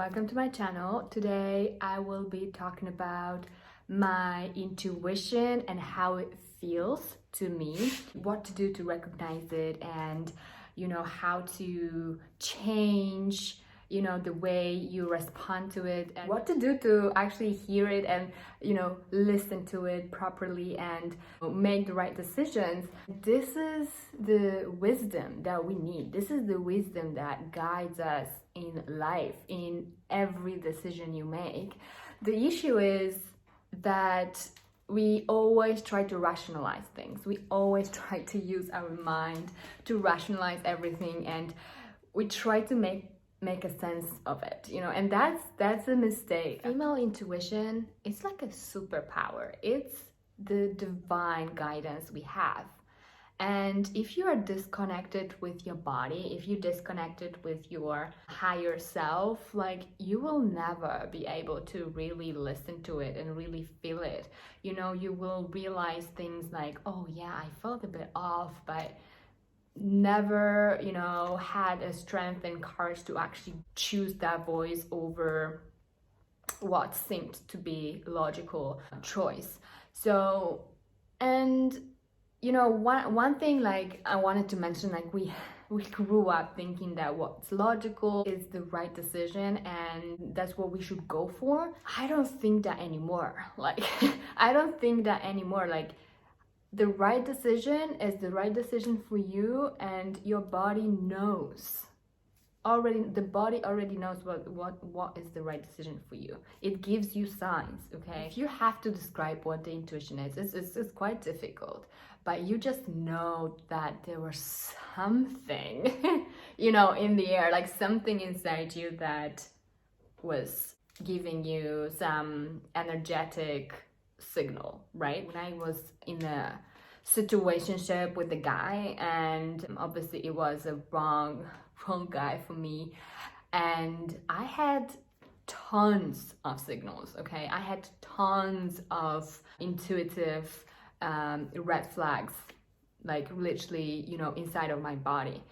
welcome to my channel. Today I will be talking about my intuition and how it feels to me, what to do to recognize it, and how to change the way you respond to it, and what to do to actually hear it and listen to it properly and make the right decisions. This is the wisdom that we need. This is the wisdom that guides us in life, in every decision you make. The issue is that we always try to rationalize things. We always try to use our mind to rationalize everything, and we try to make a sense of it, and that's a mistake. Female intuition is like a superpower. It's the divine guidance we have. And if you are disconnected with your body, if you're disconnected with your higher self, like, you will never be able to really listen to it and really feel it. You will realize things like, oh yeah, I felt a bit off, but never had a strength and courage to actually choose that voice over what seemed to be logical choice. So, and one thing, like, I wanted to mention, like, we grew up thinking that what's logical is the right decision and that's what we should go for. I don't think that anymore. Like I don't think that anymore. Like, the right decision is the right decision for you, and your body knows already. The body already knows what is the right decision for you. It gives you signs. Okay, if you have to describe what the intuition is, it's quite difficult, but you just know that there was something in the air, like something inside you that was giving you some energetic signal, right? When I was in a situationship with a guy, and obviously it was a wrong guy for me, and I had tons of signals. Okay, I had tons of intuitive red flags, like literally inside of my body,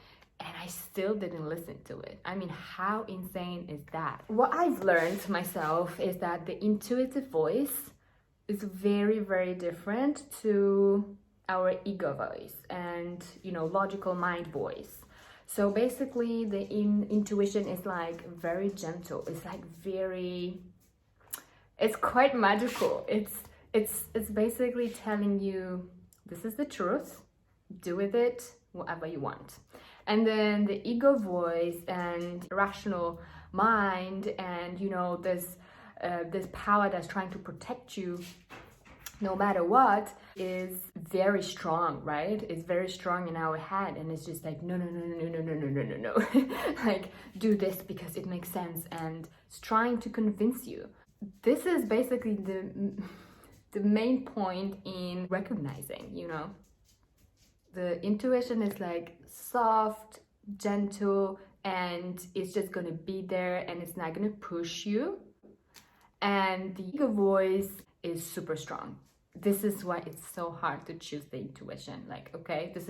and I still didn't listen to it. I mean, how insane is that? What I've learned myself is that the intuitive voice is very, very different to our ego voice and logical mind voice. So basically the intuition is like very gentle. It's like it's quite magical. It's basically telling you, this is the truth, do with it whatever you want. And then the ego voice and rational mind and this power that's trying to protect you no matter what is very strong, right? It's very strong in our head, and it's just like, no, like, do this because it makes sense, and it's trying to convince you. This is basically the main point in recognizing, the intuition is like soft, gentle, and it's just gonna be there, and it's not gonna push you. And the ego voice is super strong. This is why it's so hard to choose the intuition. Like, okay, this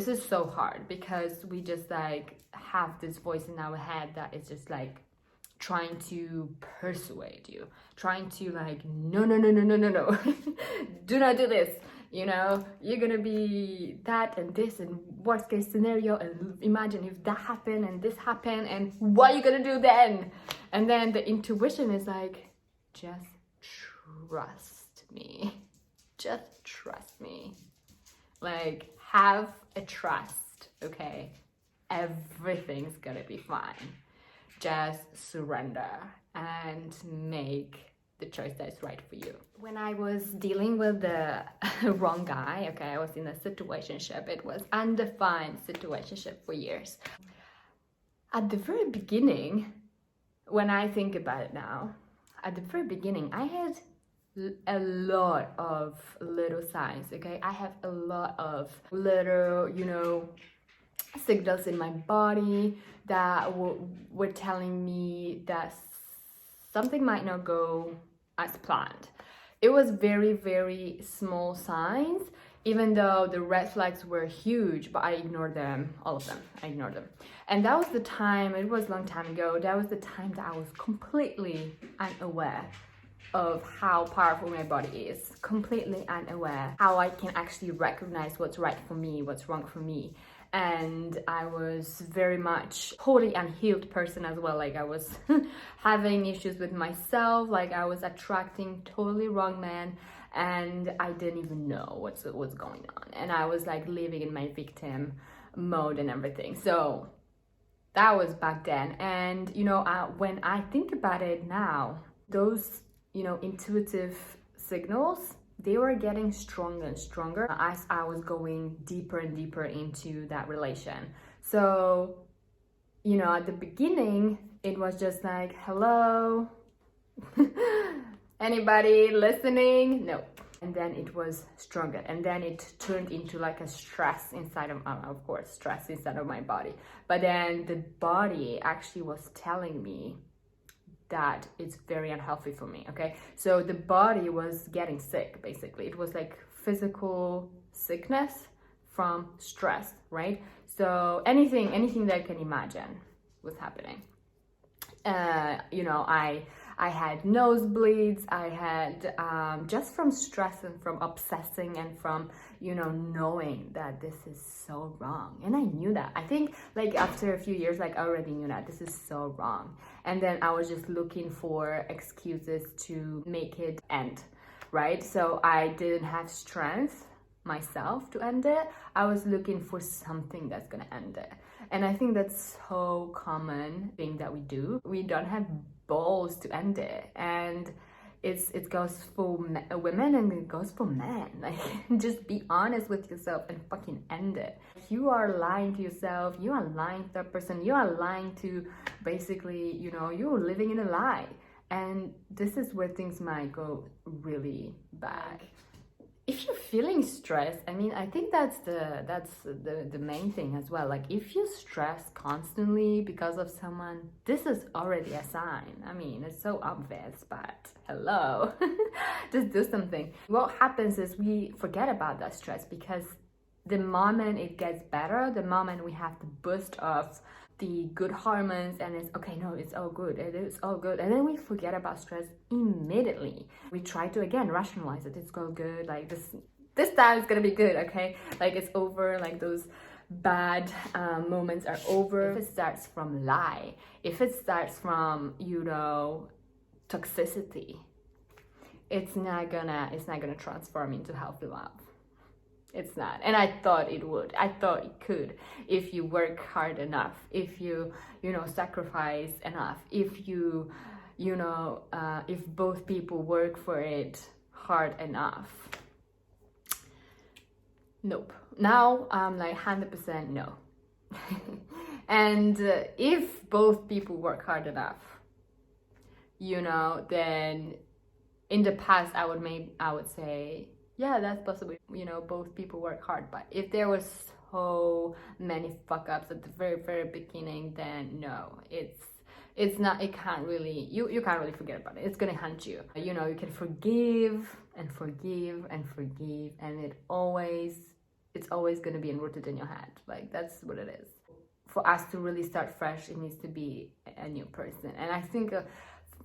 is so hard because we just like have this voice in our head that is just like trying to persuade you, trying to like, no, do not do this. You're gonna be that and this, and worst case scenario, and imagine if that happened and this happened, and what are you gonna do then? And then the intuition is like, just trust me. Just trust me. Like, have a trust, okay? Everything's gonna be fine. Just surrender and make the choice that is right for you. When I was dealing with the wrong guy, okay, I was in a situationship. It was undefined situationship for years. At the very beginning, when I think about it now, at the very beginning, I had a lot of little signs, okay? I have a lot of little, signals in my body that were telling me that something might not go as planned. It was very, very small signs even though the red flags were huge, but I ignored them, all of them. I ignored them. And that was the time, it was a long time ago, that was the time that I was completely unaware of how powerful my body is, completely unaware how I can actually recognize what's right for me, what's wrong for me. And I was very much totally unhealed person as well. Like I was having issues with myself, like I was attracting totally wrong men, and I didn't even know what's going on, and I was like living in my victim mode and everything. So that was back then. And you know, when I think about it now, those, you know, intuitive signals, they were getting stronger and stronger as I was going deeper and deeper into that relation. So, you know, at the beginning, it was just like, hello, anybody listening? No. And then it was stronger, and then it turned into like a stress inside of course, stress inside of my body. But then the body actually was telling me that it's very unhealthy for me. Okay, so the body was getting sick, basically. It was like physical sickness from stress, right? So anything that I can imagine was happening. You know, I had nosebleeds, I had just from stress and from obsessing and from, you know, knowing that this is so wrong. And I knew that. I think like after a few years, like I already knew that this is so wrong. And then I was just looking for excuses to make it end, right? So I didn't have strength myself to end it. I was looking for something that's gonna end it. And I think that's so common thing that we do. We don't have balls to end it, and it goes for women and it goes for men. Like, just be honest with yourself and fucking end it. If you are lying to yourself, you are lying to that person, you are lying to, basically, you know, you're living in a lie, and this is where things might go really bad. If you're feeling stressed, I mean, I think that's the main thing as well. Like, if you stress constantly because of someone, this is already a sign. I mean, it's so obvious, but hello, just do something. What happens is we forget about that stress, because the moment it gets better, the moment we have the boost of the good hormones, and it's okay, no, it's all good, it is all good, and then we forget about stress immediately. We try to again rationalize it. It's all good, like this time it's gonna be good, okay, like it's over, like those bad moments are over. If it starts from lie, if it starts from, you know, toxicity, it's not gonna transform into healthy love. It's not. And I thought it would. I thought it could, if you work hard enough, if you know, sacrifice enough, if you know, if both people work for it hard enough. Nope. Now I'm like 100% no. And if both people work hard enough, you know, then in the past I would say, yeah, that's possible. You know, both people work hard. But if there was so many fuck ups at the very, very beginning, then no, it's not, it can't really, you can't really forget about it. It's gonna haunt you. You know, you can forgive and forgive and forgive, and it's always gonna be enrooted in your head. Like, that's what it is. For us to really start fresh, it needs to be a new person. And I think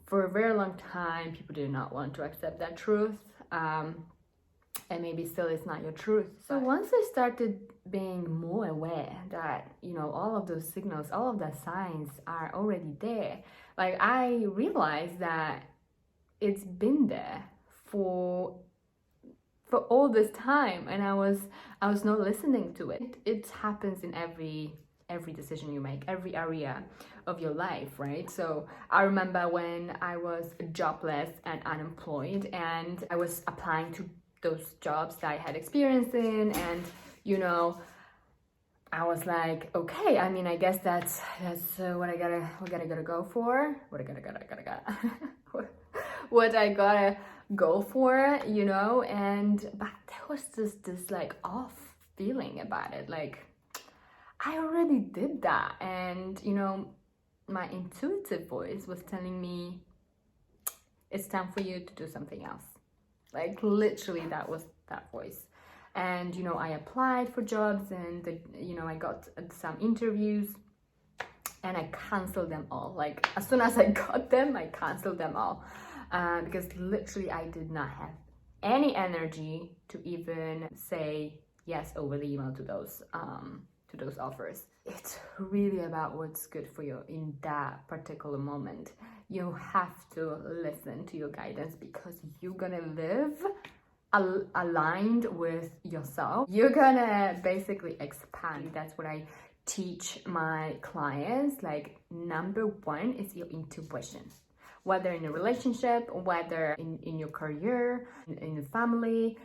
for a very long time, people did not want to accept that truth. And maybe still it's not your truth. So once I started being more aware that, you know, all of those signals, all of the signs are already there, like I realized that it's been there for all this time, and I was not listening to it. It happens in every decision you make, every area of your life, right? So I remember when I was jobless and unemployed, and I was applying to those jobs that I had experience in, and you know, I was like, okay, I mean, I guess that's what I gotta go for, what I gotta go for, you know. And but there was this like off feeling about it, like I already did that, and you know, my intuitive voice was telling me it's time for you to do something else. Like, literally, that was that voice. And I applied for jobs, and I got some interviews, and I canceled them all. Like, as soon as I got them, I canceled them all, because literally I did not have any energy to even say yes over the email to those offers. It's really about what's good for you in that particular moment. You have to listen to your guidance, because you're gonna live aligned with yourself. You're gonna basically expand. That's what I teach my clients. Like, number one is your intuition, whether in a relationship, whether in your career, in the family,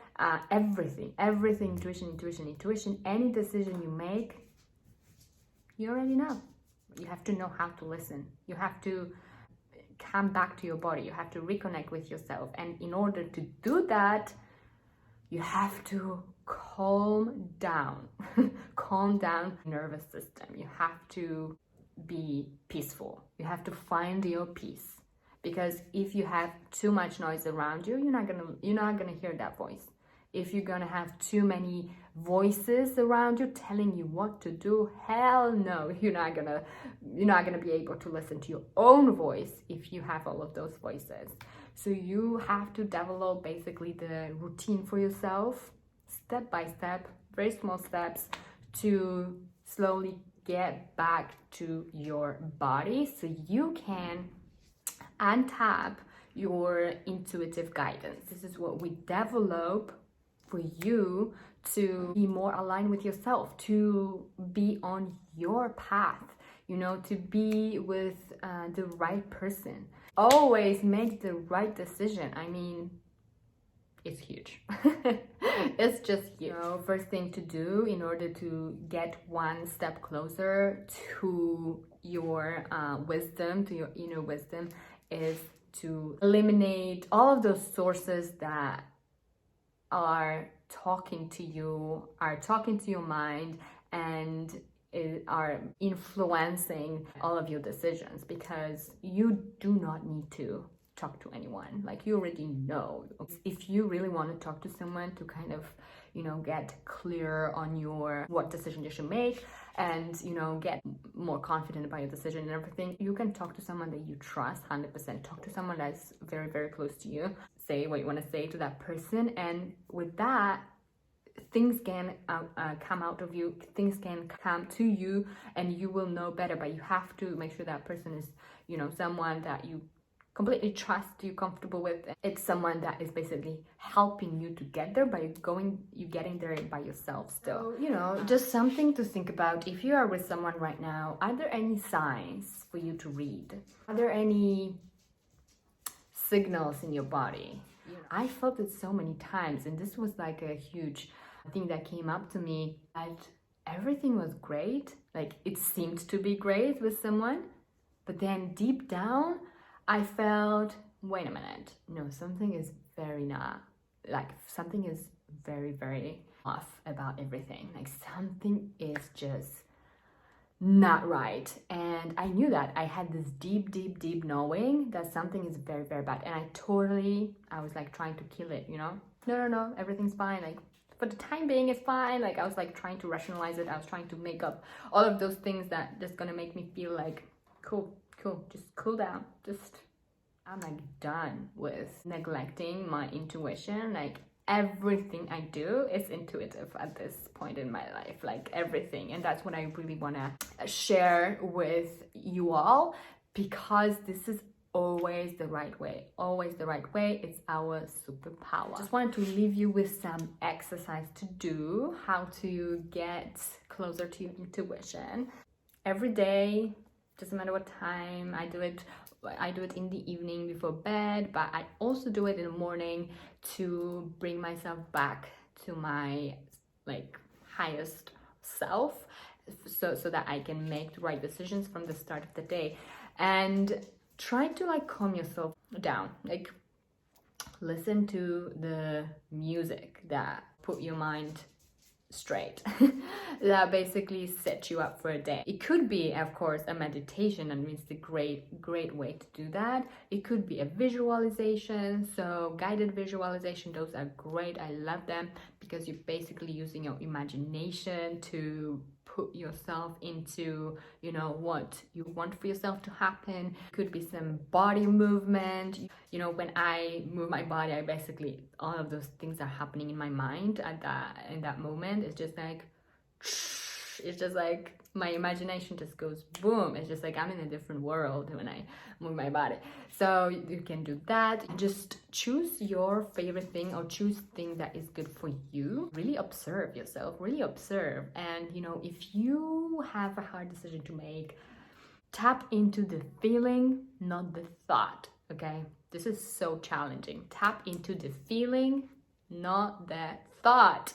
everything, intuition. Any decision you make, you already know. You have to know how to listen. You have to come back to your body. You have to reconnect with yourself. And in order to do that, you have to calm down. Calm down nervous system. You have to be peaceful. You have to find your peace. Because if you have too much noise around you, you're not gonna hear that voice. If you're gonna have too many voices around you telling you what to do, hell no, you're not gonna be able to listen to your own voice if you have all of those voices. So you have to develop basically the routine for yourself, step by step, very small steps, to slowly get back to your body, so you can untap your intuitive guidance. This is what we develop for you to be more aligned with yourself, to be on your path, to be with the right person. Always make the right decision. I mean, it's huge. It's just huge. First thing to do in order to get one step closer to your wisdom, to your inner wisdom, is to eliminate all of those sources that are talking to you, are talking to your mind, and are influencing all of your decisions, because you do not need to talk to anyone. Like, you already know. If you really want to talk to someone to kind of get clear on what decision you should make, and get more confident about your decision and everything, you can talk to someone that you trust 100%. Talk to someone that's very, very close to you. Say what you want to say to that person, and with that, things can come out of you, things can come to you, and you will know better. But you have to make sure that person is someone that you completely trust, you're comfortable with. It's someone that is basically helping you to get there by getting there by yourself still. So, just something to think about. If you are with someone right now, are there any signs for you to read? Are there any signals in your body? I felt it so many times, and this was like a huge thing that came up to me, that everything was great. Like, it seemed to be great with someone, but then deep down, I felt, wait a minute, no, something is something is very, very off about everything. Like, something is just not right. And I knew that. I had this deep knowing that something is very, very bad. And I was like trying to kill it, No, everything's fine. Like, for the time being, it's fine. Like, I was like trying to rationalize it. I was trying to make up all of those things that just gonna make me feel like, cool, just cool down. I'm like done with neglecting my intuition. Like, everything I do is intuitive at this point in my life, like everything. And that's what I really want to share with you all, because this is always the right way. It's our superpower. I just wanted to leave you with some exercise to do, how to get closer to your intuition. Every day, doesn't matter what time. I do it in the evening before bed, but I also do it in the morning to bring myself back to my highest self, so that I can make the right decisions from the start of the day. And try to calm yourself down. Listen to the music that put your mind straight that basically set you up for a day. It could be, of course, a meditation, and it's a great way to do that. It could be a visualization, so guided visualization. Those are great. I love them because you're basically using your imagination to put yourself into, you know, what you want for yourself to happen. Could be some body movement. You know, when I move my body, I basically, all of those things are happening in my mind in that moment. It's just like my imagination just goes boom. It's just like I'm in a different world when I move my body. So you can do that. Just choose your favorite thing, or choose thing that is good for you. Really observe yourself, really observe. And you know, if you have a hard decision to make, tap into the feeling, not the thought. Okay, this is so challenging. Tap into the feeling, not the thought.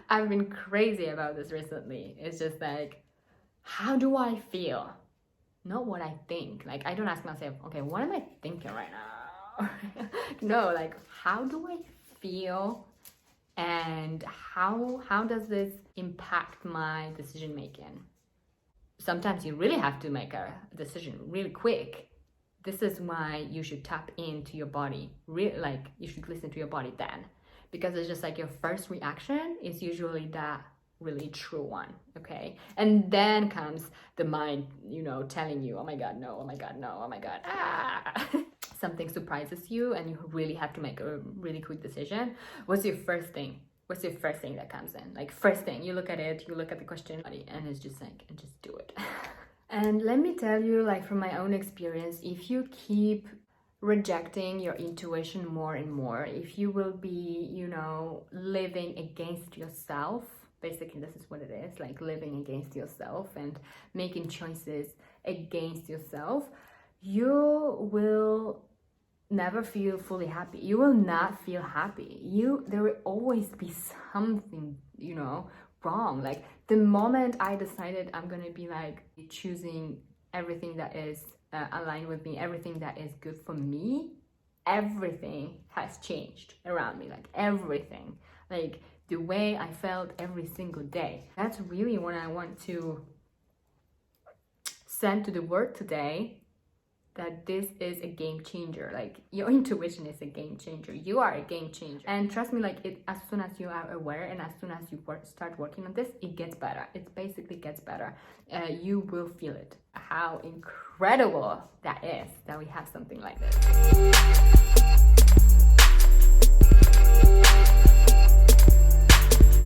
I've been crazy about this recently. It's just like, how do I feel? Not what I think. Like, I don't ask myself, okay, what am I thinking right now? No, like, how do I feel? And how does this impact my decision making? Sometimes you really have to make a decision really quick. This is why you should tap into your body. Like, you should listen to your body then. Because it's just like your first reaction is usually that really true one, okay? And then comes the mind, you know, telling you, oh my God, no, oh my God, no, oh my God, ah. Something surprises you and you really have to make a really quick decision. What's your first thing? What's your first thing that comes in? Like, first thing, you look at it, you look at the question, and it's just like, and just do it. And let me tell you, like, from my own experience, if you keep rejecting your intuition more and more, if you will be, you know, living against yourself, basically this is what it is, like living against yourself and making choices against yourself, you will never feel fully happy. You will not feel happy. There will always be something, you know, wrong. Like, the moment I decided I'm gonna be like choosing everything that is aligned with me, everything that is good for me, everything has changed around me. Like, everything, like the way I felt every single day. That's really what I want to send to the world today, that this is a game changer. Like, your intuition is a game changer. You are a game changer. And trust me, like, as soon as you are aware and as soon as you start working on this, it gets better. It basically gets better. You will feel it. How incredible that is, that we have something like this.